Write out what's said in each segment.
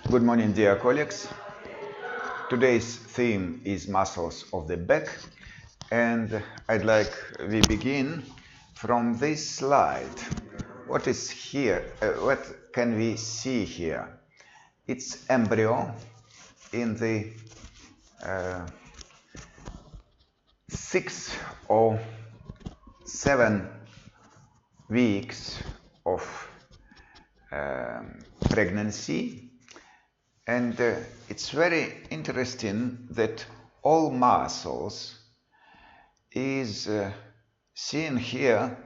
Good morning, dear colleagues. Today's theme is muscles of the back, and I'd like we begin from this slide. What is here? What can we see here? It's embryo in the 6 or 7 weeks of pregnancy. And it's very interesting that all muscles is seen here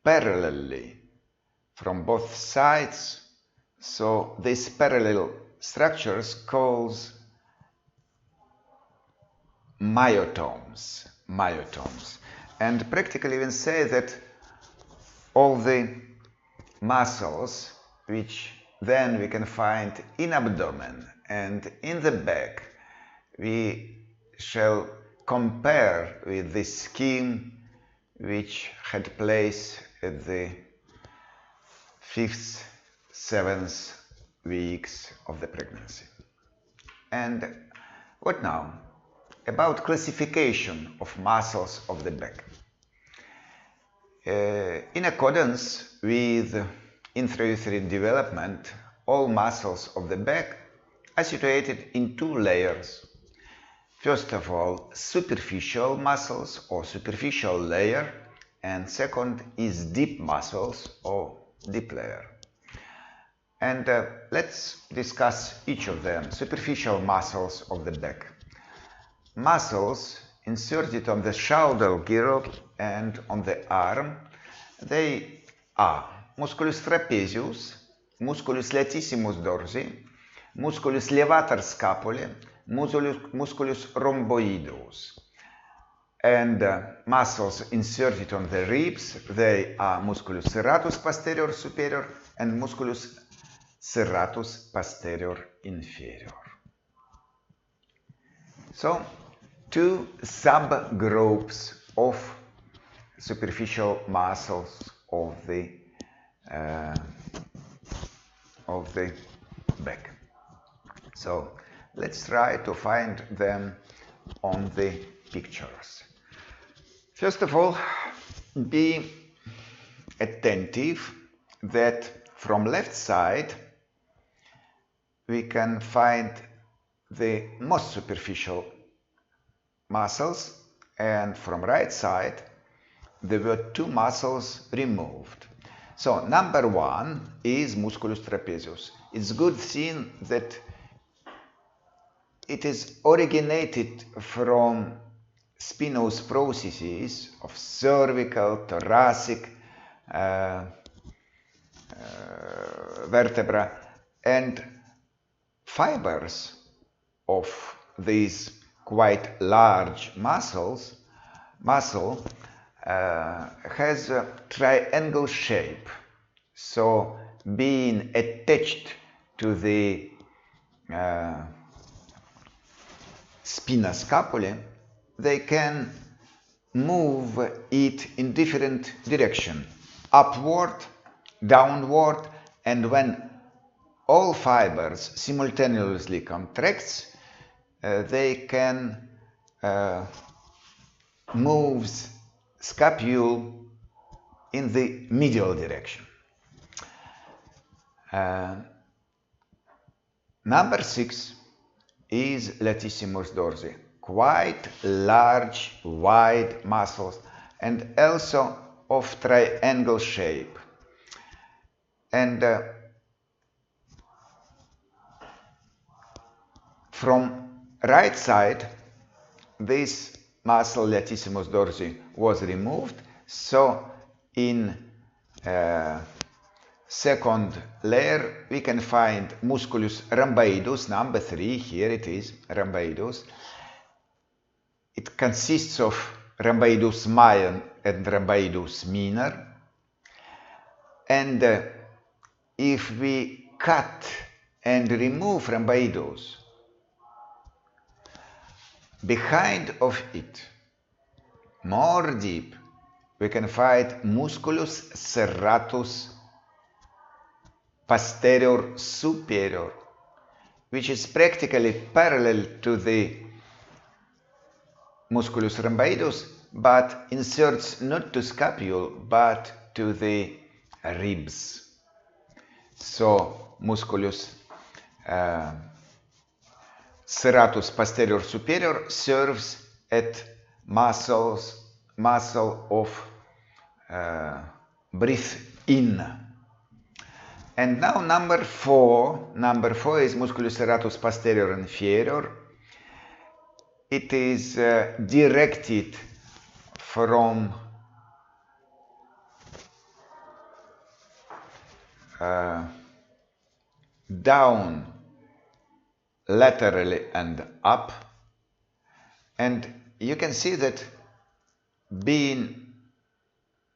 parallelly from both sides. So these parallel structures calls myotomes. And practically we can say that all the muscles which then we can find in abdomen and in the back, we shall compare with the scheme which had place at the 5th, 7th weeks of the pregnancy. And what now? About classification of muscles of the back. In accordance with intrauterine development, all muscles of the back are situated in 2 layers. First of all, superficial muscles or superficial layer, and second is deep muscles or deep layer. And let's discuss each of them. Superficial muscles of the back. Muscles inserted on the shoulder girdle and on the arm, they are musculus trapezius, musculus latissimus dorsi, musculus levator scapulae, musculus rhomboideus. And muscles inserted on the ribs, they are musculus serratus posterior superior and musculus serratus posterior inferior. So, 2 subgroups of superficial muscles of the back. So let's try to find them on the pictures. First of all, be attentive that from left side we can find the most superficial muscles, and from right side there were 2 muscles removed. So number 1 is musculus trapezius. It's good thing that it is originated from spinous processes of cervical, thoracic vertebra, and fibers of these quite large muscle has a triangle shape. So being attached to the spina scapulae, they can move it in different direction, upward, downward, and when all fibers simultaneously contracts, they can move scapule in the medial direction. Number 6 is latissimus dorsi, quite large, wide muscles, and also of triangle shape. And from right side, this muscle latissimus dorsi was removed, so in second layer we can find musculus rhomboideus, number 3, here it is, rhomboideus. It consists of rhomboideus major and rhomboideus minor, and if we cut and remove rhomboideus, behind of it, more deep, we can find musculus serratus posterior superior, which is practically parallel to the musculus rhomboidus, but inserts not to scapule, but to the ribs. So, musculus serratus posterior superior serves at muscle of breath in. And now number four is musculus serratus posterior inferior. It is directed from down laterally and up, and you can see that being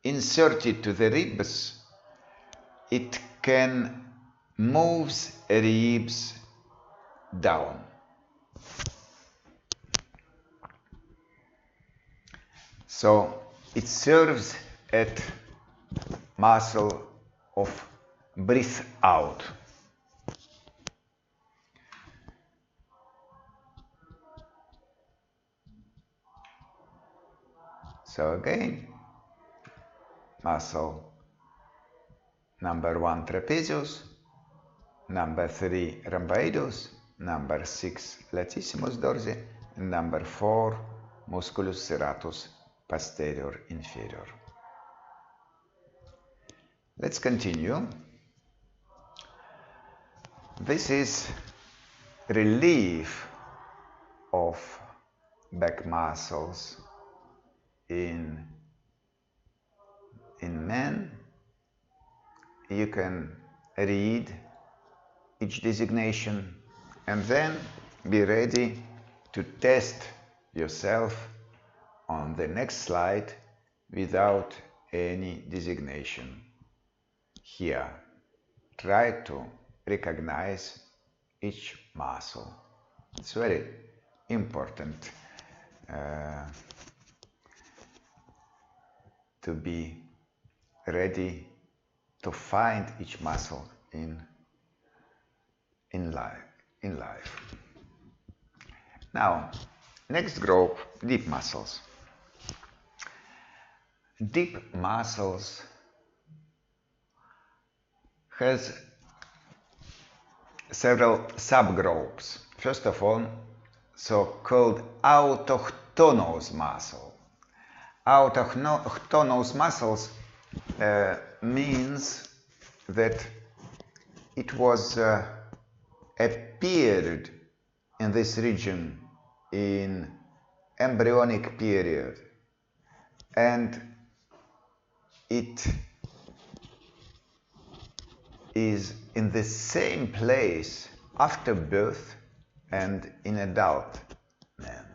inserted to the ribs, it can move ribs down. So it serves at muscle of breath out. So again, muscle number 1 trapezius, number 3 rhomboidus, number 6 latissimus dorsi, and number 4 musculus serratus posterior inferior. Let's continue. This is relief of back muscles in men. You can read each designation and then be ready to test yourself on the next slide without any designation. Here, try to recognize each muscle. It's very important to be ready to find each muscle in life. Now, next group, deep muscles. Deep muscles has several subgroups. First of all, so-called autochthonous muscle. Autochthonous muscles means that it was appeared in this region in embryonic period, and it is in the same place after birth and in adult men.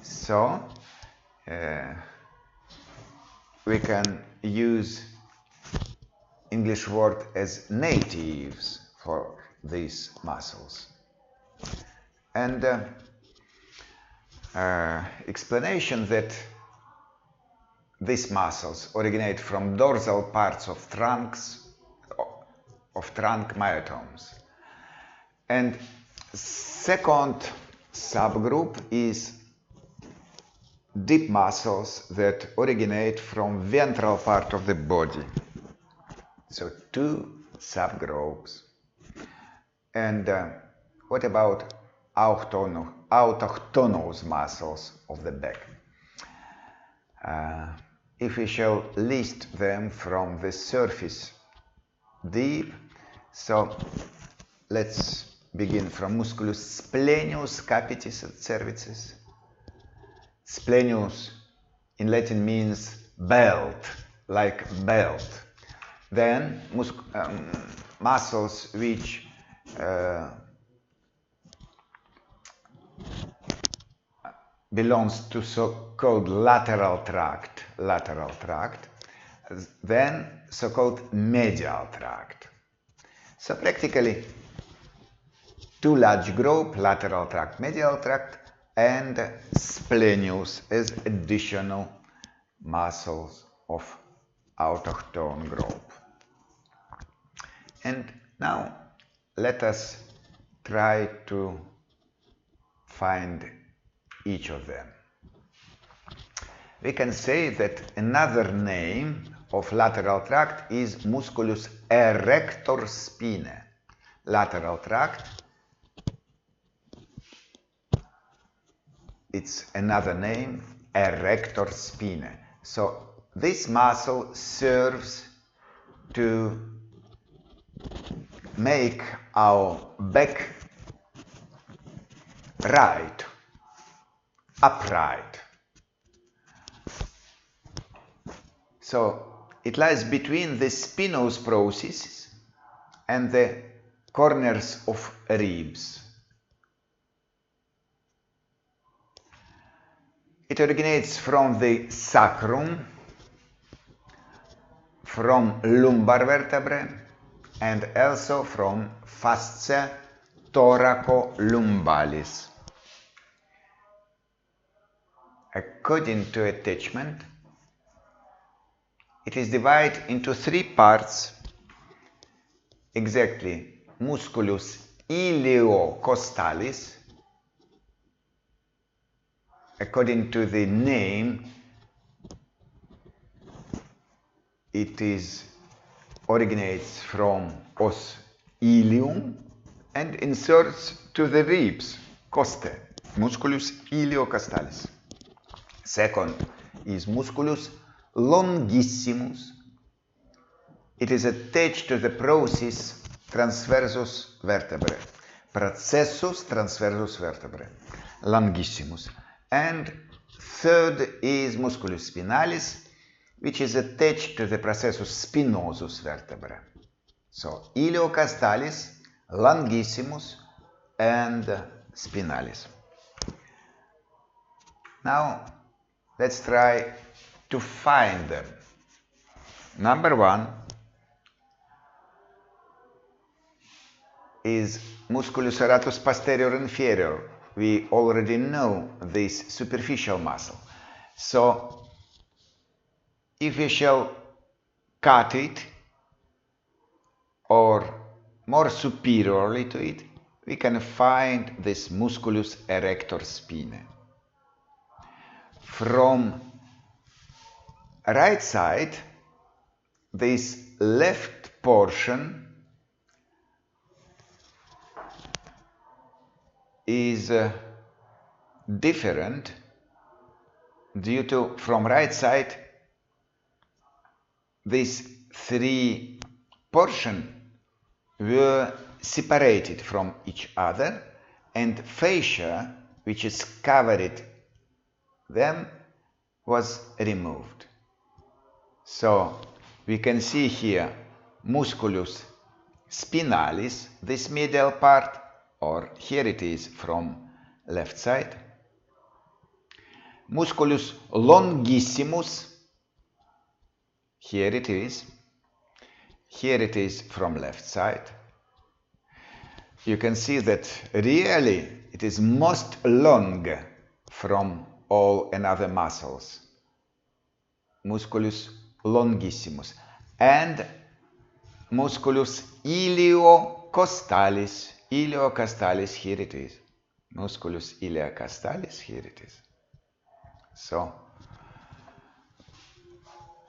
So we can use English word as natives for these muscles. And explanation that these muscles originate from dorsal parts of trunk myotomes. And second subgroup is deep muscles that originate from ventral part of the body. So two subgroups. And what about autochthonous muscles of the back? If we shall list them from the surface deep, so let's begin from musculus splenius capitis et cervicis. Splenius in Latin means belt, like belt. Then muscles which belongs to so-called lateral tract, then so-called medial tract. So practically two large group, lateral tract, medial tract, and splenius as additional muscles of autochthone group. And Now, let us try to find each of them. We can say that another name of lateral tract is musculus erector spinae. Lateral tract, it's another name, erector spinae. So this muscle serves to make our back right, upright. So it lies between the spinous processes and the corners of ribs. It originates from the sacrum, from lumbar vertebrae, and also from fascia thoracolumbalis. According to attachment, it is divided into three parts, exactly: musculus iliocostalis, according to the name, it originates from os ilium and inserts to the ribs, costae, musculus iliocostalis. Second is musculus longissimus. It is attached to the process transversus vertebrae, processus transversus vertebrae, longissimus. And third is musculus spinalis, which is attached to the processus spinosus vertebrae. So iliocostalis, longissimus, and spinalis. Now let's try to find them. Number one is musculus serratus posterior inferior. We already know this superficial muscle. So if we shall cut it, or more superiorly to it, we can find this musculus erector spinae. From right side, this left portion is different due to, from right side, these three portions were separated from each other, and fascia, which is covered them, was removed. So we can see here musculus spinalis, this medial part, or here it is from left side. Musculus longissimus, here it is. Here it is from left side. You can see that really it is most long from all another muscles. Musculus longissimus. And musculus iliocostalis. Iliocostalis, here it is. Musculus iliocostalis, here it is. So,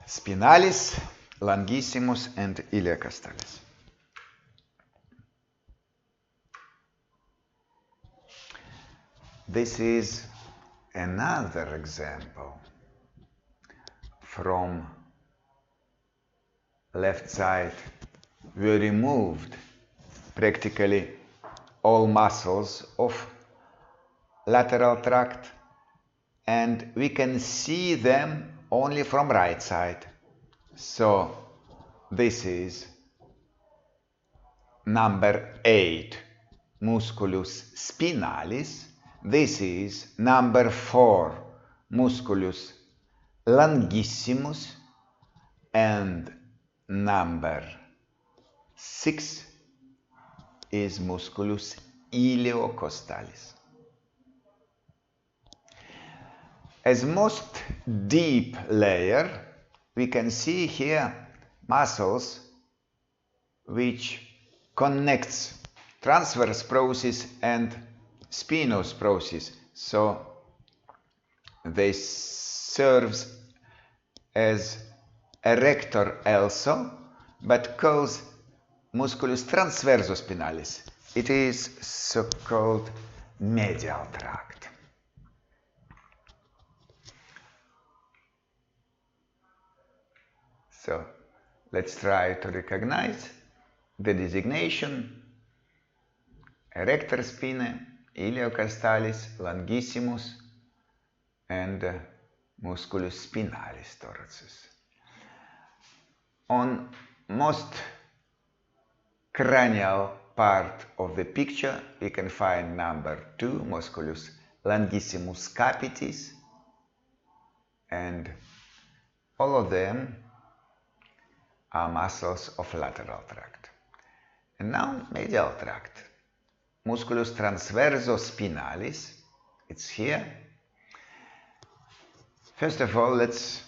spinalis, longissimus, and iliocostalis. This is another example from left side. We removed practically all muscles of lateral tract, and we can see them only from right side. So this is number 8, musculus spinalis. This is number 4, musculus longissimus, and number 6 is musculus iliocostalis. As most deep layer, we can see here muscles which connects transverse process and spinous process. So they serves as a rector also, but calls musculus transversospinalis. It is so-called medial tract. So let's try to recognize the designation: erector spinae, iliocostalis, longissimus, and musculus spinalis thoracis. On most cranial part of the picture, we can find number 2, musculus longissimus capitis, and all of them are muscles of lateral tract. And now medial tract, musculus transversospinalis, it's here. First of all, let's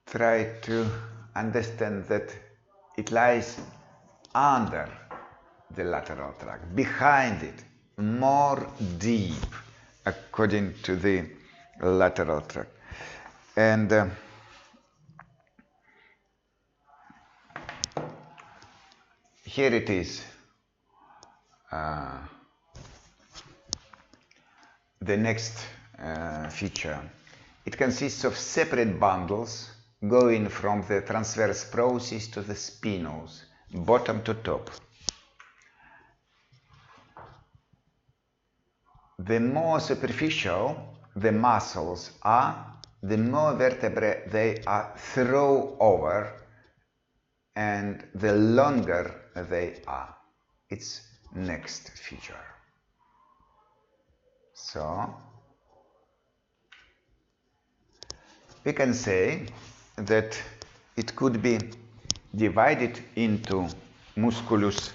try to understand that it lies under the lateral tract, behind it, more deep, according to the lateral tract. And here it is, the next feature. It consists of separate bundles going from the transverse process to the spinous, bottom to top. The more superficial the muscles are, the more vertebrae they are thrown over, and the longer they are. It's next feature. So we can say that it could be divided into musculus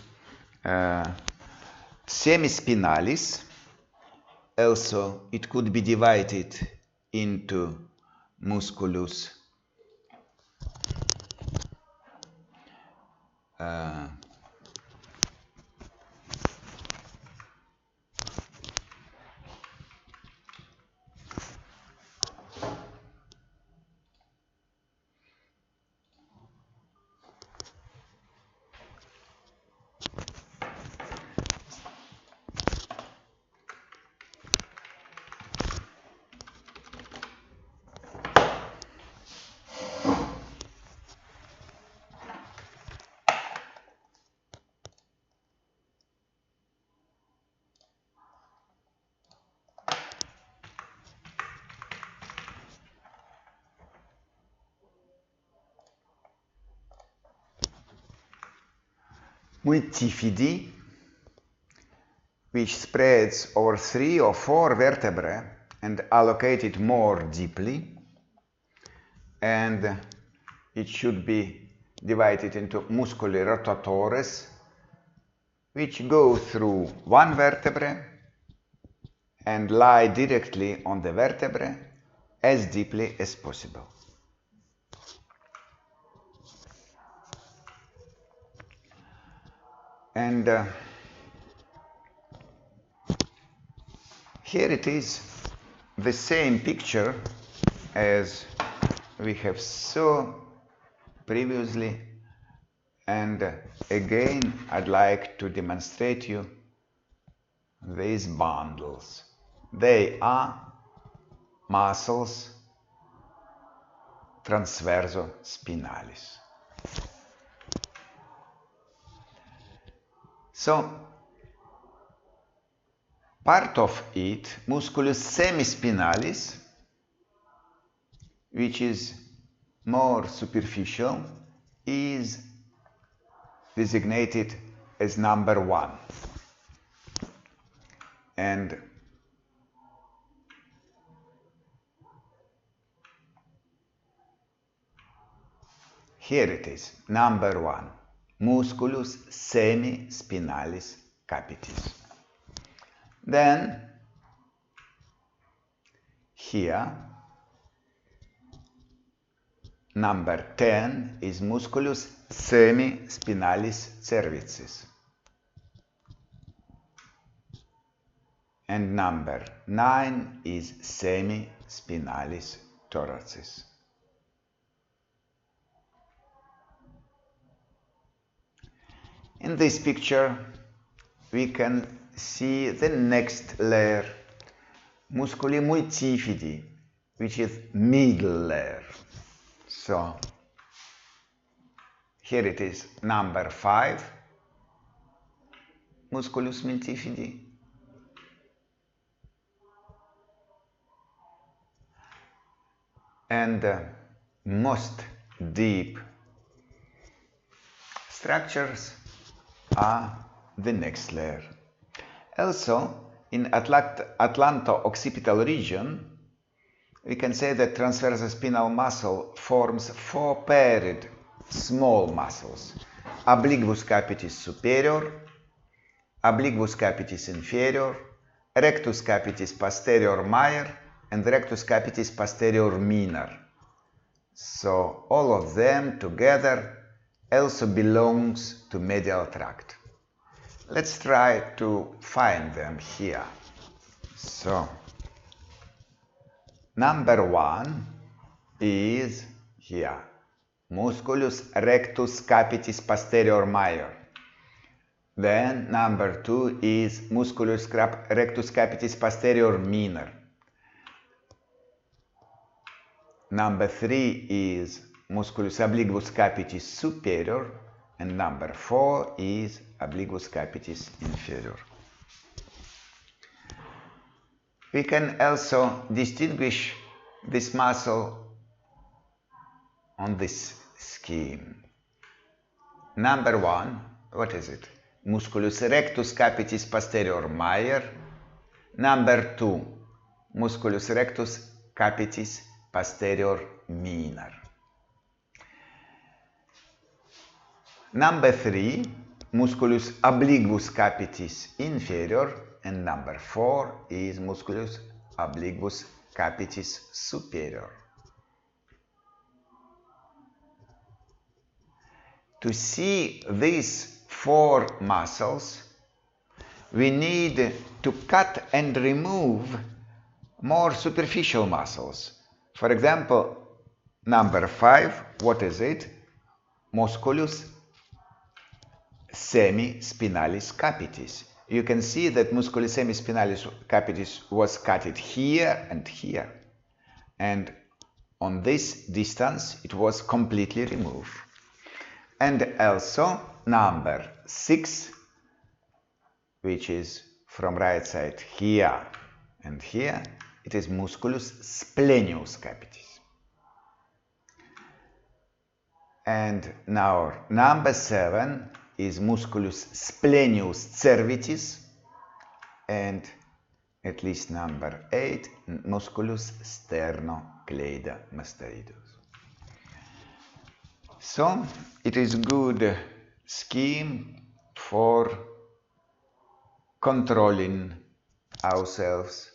semispinalis. Also, it could be divided into musculus multifidi, which spreads over 3 or 4 vertebrae and allocated more deeply, and it should be divided into musculi rotatores, which go through one vertebrae and lie directly on the vertebrae as deeply as possible. And here it is, the same picture as we have saw previously, and again I'd like to demonstrate you these bundles. They are muscles transversospinalis. So, part of it, musculus semispinalis, which is more superficial, is designated as number 1. And here it is, number 1. Musculus semispinalis capitis. Then, here, number 10 is musculus semispinalis cervicis. And number 9 is semispinalis thoracis. In this picture, we can see the next layer, musculi multifidi, which is middle layer. So, here it is, number 5, musculus multifidi. And the most deep structures are the next layer. Also, in Atlanto-occipital region, we can say that transversospinal muscle forms 4 paired small muscles: obliquus capitis superior, obliquus capitis inferior, rectus capitis posterior major, and rectus capitis posterior minor. So all of them together also belongs to medial tract. Let's try to find them here. So number 1 is here, musculus rectus capitis posterior major. Then number 2 is musculus rectus capitis posterior minor. Number 3 is musculus obliquus capitis superior, and number 4 is obliquus capitis inferior. We can also distinguish this muscle on this scheme. Number 1, what is it? Musculus rectus capitis posterior major. Number 2, musculus rectus capitis posterior minor. Number 3, musculus obliquus capitis inferior, and number 4 is musculus obliquus capitis superior. To see these 4 muscles, we need to cut and remove more superficial muscles. For example, number 5, what is it? Musculus semispinalis capitis. You can see that musculus semispinalis capitis was cut here and here. And on this distance, it was completely removed. And also number 6, which is from right side here and here, it is musculus splenius capitis. And now number 7 is musculus splenius cervicis, and at least number 8, musculus sternocleidomastoidus. So it is good scheme for controlling ourselves,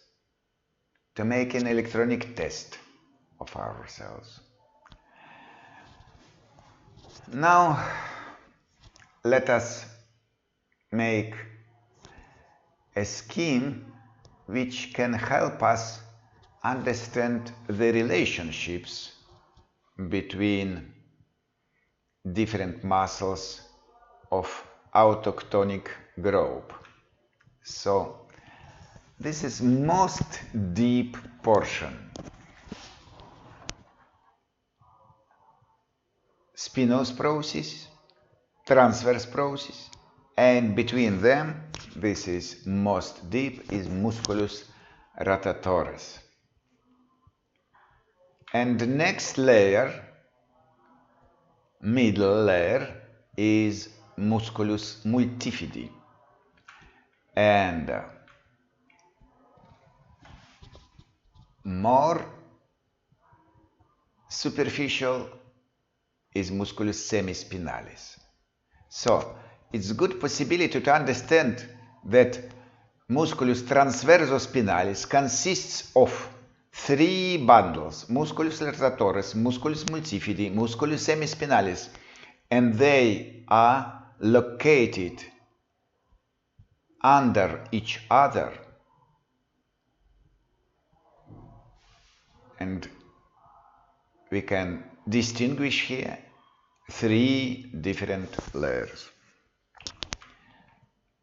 to make an electronic test of ourselves. Now let us make a scheme which can help us understand the relationships between different muscles of autochtonic group. So this is most deep portion. Spinous process, transverse process, and between them, this is most deep, is musculus rotatoris. And the next layer, middle layer, is musculus multifidi. And more superficial is musculus semispinalis. So it's good possibility to understand that musculus transversospinalis consists of three bundles, musculus lateratoris, musculus multifidi, musculus semispinalis, and they are located under each other. And we can distinguish here three different layers.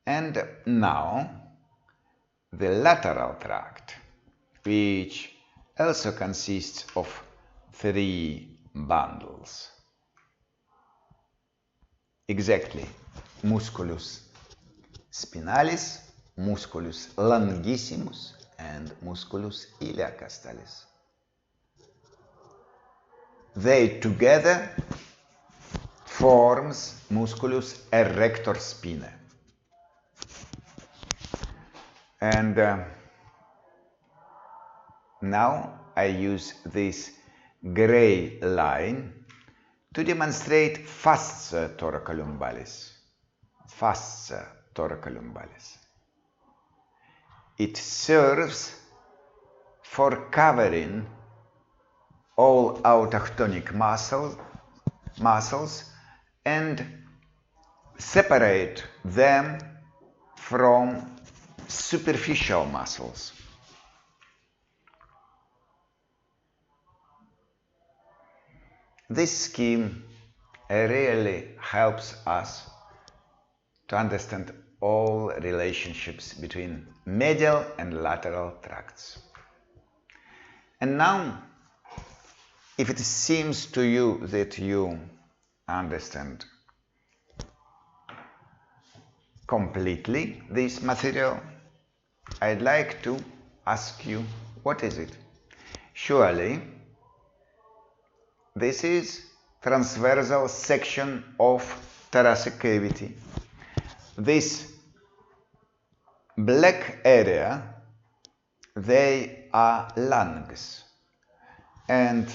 And now the lateral tract, which also consists of three bundles. Exactly, musculus spinalis, musculus longissimus, and musculus iliacostalis. They together forms musculus erector spinae. And now I use this gray line to demonstrate fascia thoracolumbalis. Fascia thoracolumbalis. It serves for covering all autochtonic muscles and separate them from superficial muscles. This scheme really helps us to understand all relationships between medial and lateral tracts. And now, if it seems to you that you understand completely this material, I'd like to ask you, what is it? Surely, this is transversal section of thoracic cavity. This black area, they are lungs. And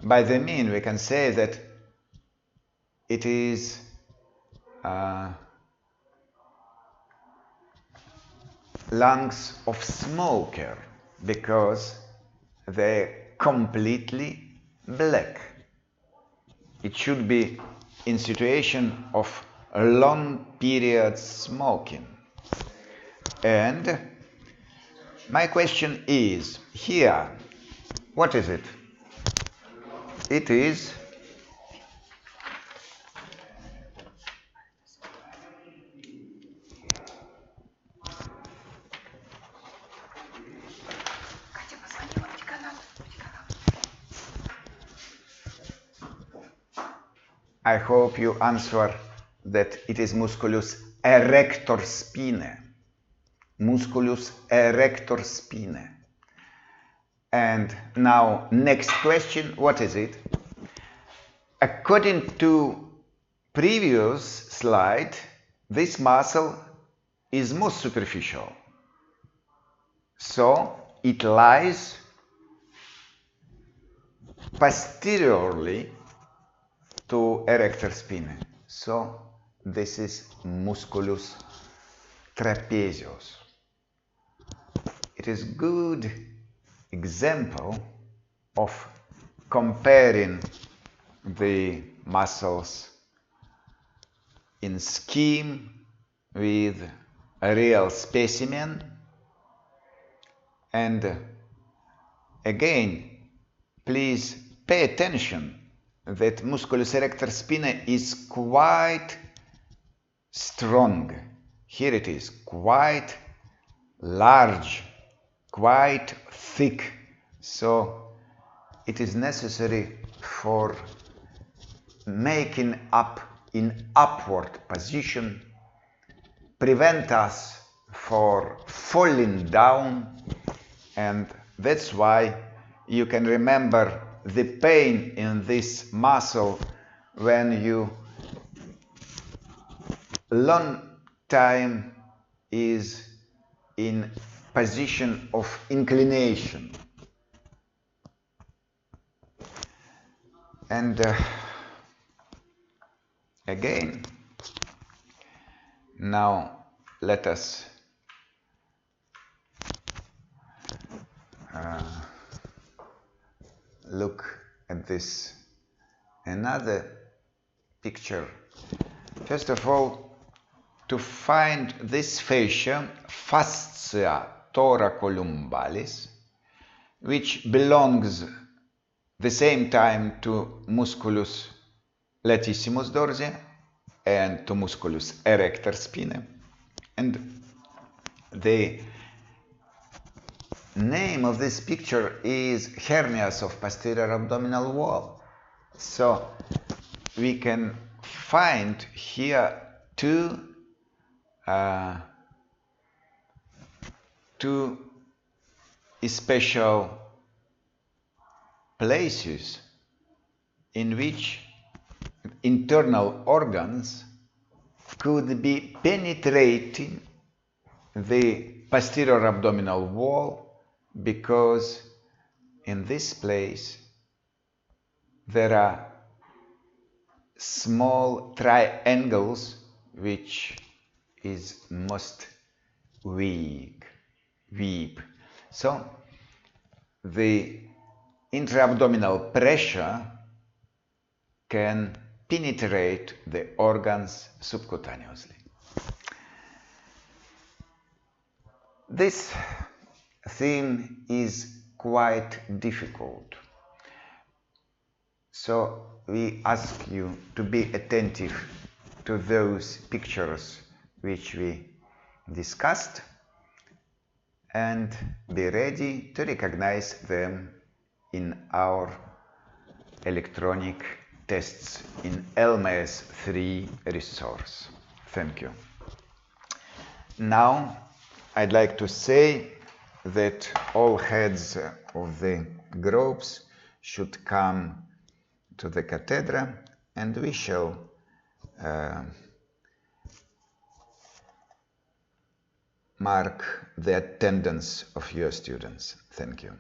by the mean, we can say that it is lungs of smoker because they're completely black. It should be in situation of a long period smoking. And my question is, here, what is it? It is I hope you answer that it is musculus erector spinae. Musculus erector spinae. And now, next question, what is it? According to previous slide, this muscle is most superficial. So, it lies posteriorly to erector spinae. So, this is musculus trapezius. It is good example of comparing the muscles in scheme with a real specimen. And again, please pay attention that musculus erector spinae is quite strong. Here it is, quite large, quite thick. So it is necessary for making up in upward position, prevent us for falling down, and that's why you can remember the pain in this muscle when you long time is in position of inclination. And again, now let us look at this another picture. First of all, to find this fascia, fascia thoracolumbalis, which belongs the same time to musculus latissimus dorsi and to musculus erector spinae. And the name of this picture is hernias of posterior abdominal wall. So we can find here two special places in which internal organs could be penetrating the posterior abdominal wall, because in this place there are small triangles which is most weak. So the intra-abdominal pressure can penetrate the organs subcutaneously. This theme is quite difficult, so we ask you to be attentive to those pictures which we discussed and be ready to recognize them in our electronic tests in LMS 3 resource. Thank you. Now I'd like to say that all heads of the groups should come to the cathedra and we shall mark the attendance of your students. Thank you.